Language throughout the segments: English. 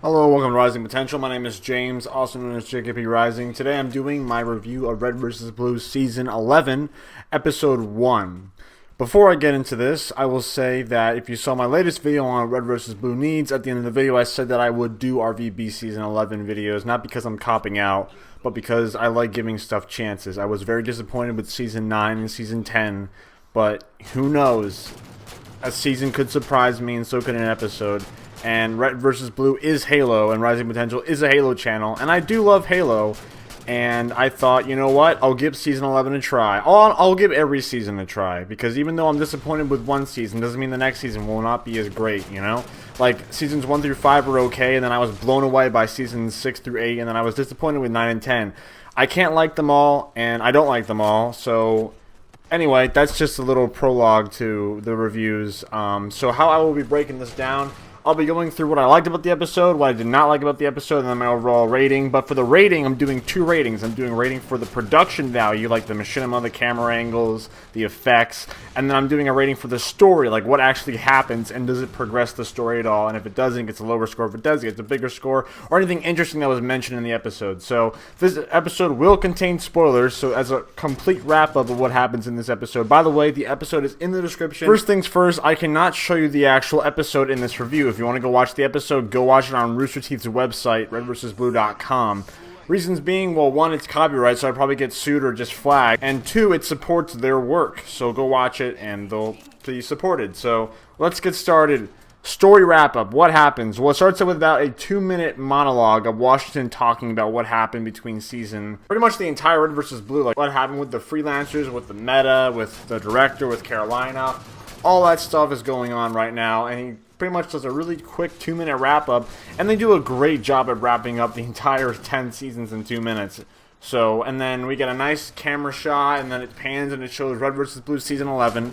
Hello, welcome to Rising Potential. My name is James, also known as JKP Rising. Today I'm doing my review of Red vs. Blue Season 11, Episode 1. Before I get into this, I will say that if you saw my latest video on Red vs. Blue Needs, at the end of the video I said that I would do RVB Season 11 videos, not because I'm copping out, but because I like giving stuff chances. I was very disappointed with Season 9 and Season 10, but who knows? A season could surprise me, and so could an episode. And Red vs. Blue is Halo, and Rising Potential is a Halo channel, and I do love Halo. And I thought, you know what, I'll give Season 11 a try. I'll give every season a try, because even though I'm disappointed with one season, doesn't mean the next season will not be as great, you know? Like, Seasons 1 through 5 were okay, and then I was blown away by Seasons 6 through 8, and then I was disappointed with 9 and 10. I can't like them all, and I don't like them all, so... Anyway, that's just a little prologue to the reviews. So how I will be breaking this down, I'll be going through what I liked about the episode, what I did not like about the episode, and then my overall rating. But for the rating, I'm doing two ratings. I'm doing a rating for the production value, like the machinima, the camera angles, the effects, and then I'm doing a rating for the story, like what actually happens, and does it progress the story at all. And if it doesn't, it gets a lower score. If it does, it gets a bigger score, or anything interesting that was mentioned in the episode. So this episode will contain spoilers, so as a complete wrap-up of what happens in this episode. By the way, the episode is in the description. First things first, I cannot show you the actual episode in this review. If you want to go watch the episode, go watch it on Rooster Teeth's website, redvsblue.com. Reasons being, well, one, it's copyright, so I'd probably get sued or just flagged, and two, it supports their work, so go watch it and they'll be supported. So let's get started. Story wrap-up. What happens? Well, it starts out with about a 2-minute monologue of Washington talking about what happened between pretty much the entire Red vs. Blue, like what happened with the freelancers, with the meta, with the director, with Carolina. All that stuff is going on right now, and he pretty much does a really quick 2-minute wrap-up, and they do a great job at wrapping up the entire 10 seasons in 2 minutes. So, and then we get a nice camera shot, and then it pans and it shows Red vs. Blue Season 11.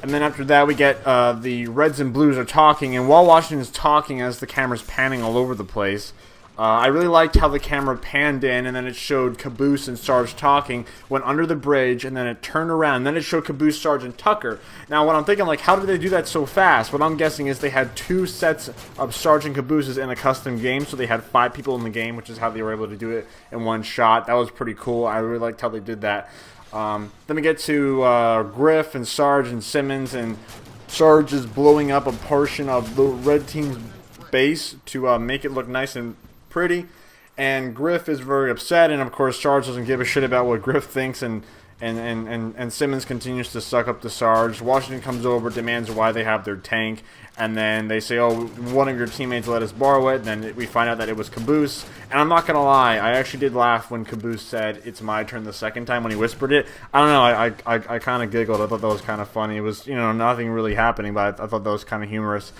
And then after that, we get the Reds and Blues are talking, and while Washington is talking, as the camera's panning all over the place, I really liked how the camera panned in, and then it showed Caboose and Sarge talking, went under the bridge, and then it turned around, and then it showed Caboose, Sarge, and Tucker. Now, what I'm thinking, like, how did they do that so fast? What I'm guessing is they had 2 sets of Sarge and Cabooses in a custom game, so they had 5 people in the game, which is how they were able to do it in one shot. That was pretty cool. I really liked how they did that. Then we get to Griff and Sarge and Simmons, and Sarge is blowing up a portion of the red team's base to make it look nice and pretty, and Griff is very upset, and of course Sarge doesn't give a shit about what Griff thinks, and Simmons continues to suck up to Sarge. Washington comes over, demands why they have their tank, and then they say, oh, one of your teammates let us borrow it, and then we find out that it was Caboose. And I'm not gonna lie, I actually did laugh when Caboose said it's my turn the second time when he whispered it. I don't know, I kind of giggled. I thought that was kind of funny. It was, you know, nothing really happening, but I thought that was kind of humorous.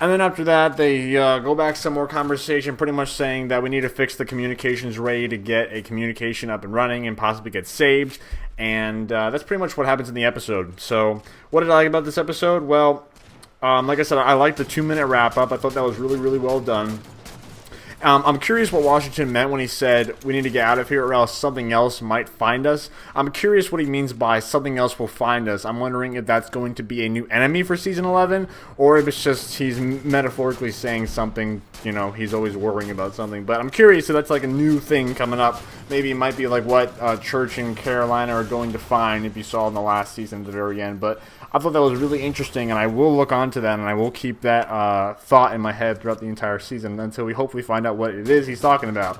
And then after that, they go back some more conversation, pretty much saying that we need to fix the communications ready to get a communication up and running and possibly get saved. And that's pretty much what happens in the episode. So what did I like about this episode? Well, like I said, I liked the 2-minute wrap-up. I thought that was really, really well done. I'm curious what Washington meant when he said we need to get out of here or else something else might find us. I'm curious what he means by something else will find us. I'm wondering if that's going to be a new enemy for Season 11, or if it's just he's metaphorically saying something, you know, he's always worrying about something. But I'm curious if that's like a new thing coming up. Maybe it might be like what Church and Carolina are going to find, if you saw in the last season at the very end. But I thought that was really interesting, and I will look onto that, and I will keep that thought in my head throughout the entire season until we hopefully find out what it is he's talking about,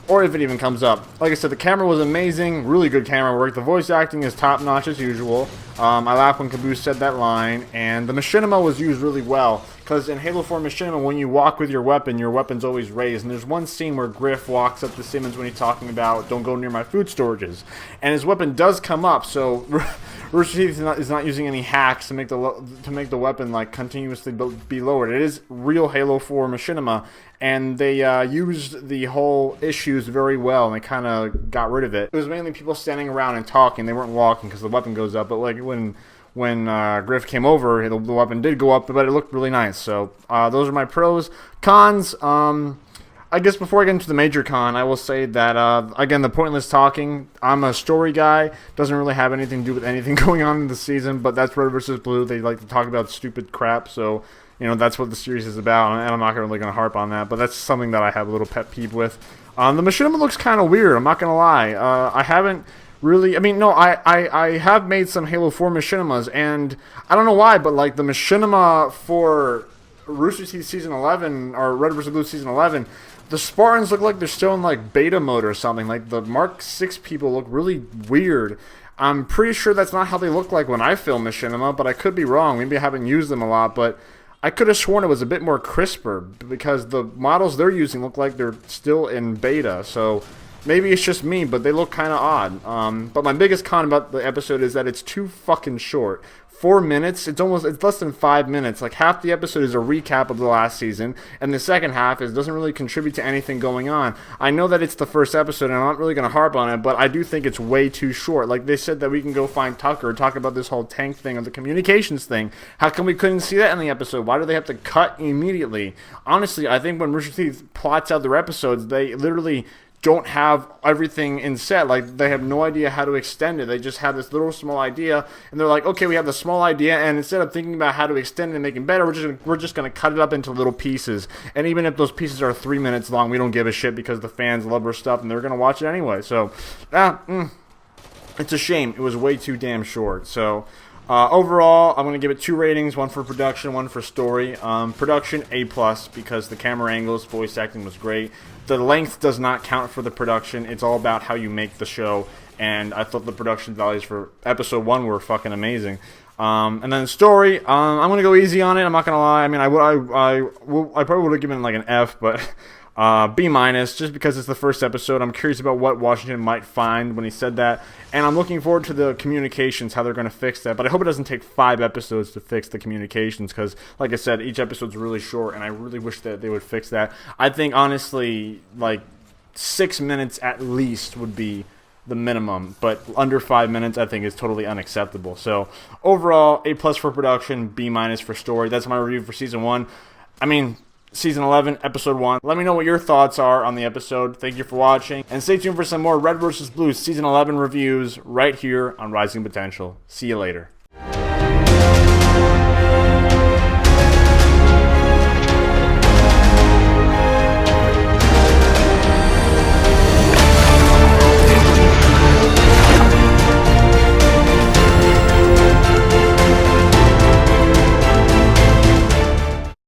or if it even comes up. Like I said, the camera was amazing, really good camera work. The voice acting is top-notch as usual. I laughed when Caboose said that line, and the machinima was used really well, because in Halo 4 machinima, when you walk with your weapon's always raised, and there's one scene where Griff walks up to Simmons when he's talking about, don't go near my food storages, and his weapon does come up, so Rooster Teeth is not using any hacks to make the weapon like continuously be lowered. It is real Halo 4 machinima, and they used the whole issues very well, and they kind of got rid of it. It was mainly people standing around and talking. They weren't walking because the weapon goes up, but like when Griff came over, the weapon did go up, but it looked really nice. So those are my pros. Cons, I guess before I get into the major con, I will say that, again, the pointless talking, I'm a story guy, doesn't really have anything to do with anything going on in the season, but that's Red vs. Blue. They like to talk about stupid crap, so, you know, that's what the series is about, and I'm not really going to harp on that, but that's something that I have a little pet peeve with. The machinima looks kind of weird, I'm not going to lie. I haven't really, I mean, no, I have made some Halo 4 machinimas, and I don't know why, but, like, the machinima for Rooster Teeth Season 11, or Red vs. Blue Season 11, the Spartans look like they're still in, like, beta mode or something. Like, the Mark 6 people look really weird. I'm pretty sure that's not how they look like when I film machinima, but I could be wrong. Maybe I haven't used them a lot, but I could have sworn it was a bit more crisper, because the models they're using look like they're still in beta, so maybe it's just me, but they look kind of odd. But my biggest con about the episode is that it's too fucking short. 4 minutes, it's less than 5 minutes. Like, half the episode is a recap of the last season, and the second half doesn't really contribute to anything going on. I know that it's the first episode, and I'm not really going to harp on it, but I do think it's way too short. Like, they said that we can go find Tucker, talk about this whole tank thing or the communications thing. How come we couldn't see that in the episode? Why do they have to cut immediately? Honestly, I think when Rooster Teeth plots out their episodes, they literally don't have everything in set. Like, they have no idea how to extend it. They just have this little small idea, and they're like, okay, we have the small idea, and instead of thinking about how to extend it and make it better, we're just gonna cut it up into little pieces. And even if those pieces are 3 minutes long, we don't give a shit, because the fans love our stuff and they're gonna watch it anyway. So, it's a shame. It was way too damn short. So, overall, I'm going to give it 2 ratings, 1 for production, 1 for story. Production, A+, because the camera angles, voice acting was great. The length does not count for the production. It's all about how you make the show, and I thought the production values for episode 1 were fucking amazing. And then story, I'm going to go easy on it, I'm not going to lie. I mean, I probably would have given it like an F, but B-, just because it's the first episode. I'm curious about what Washington might find when he said that, and I'm looking forward to the communications, how they're going to fix that, but I hope it doesn't take 5 episodes to fix the communications, because, like I said, each episode's really short, and I really wish that they would fix that. I think, honestly, like, 6 minutes at least would be the minimum, but under 5 minutes I think is totally unacceptable. So, overall, A+ for production, B- for story. That's my review for Season 1. I mean, Season 11, Episode 1. Let me know what your thoughts are on the episode. Thank you for watching, and stay tuned for some more Red vs. Blue Season 11 reviews right here on Rising Potential. See you later.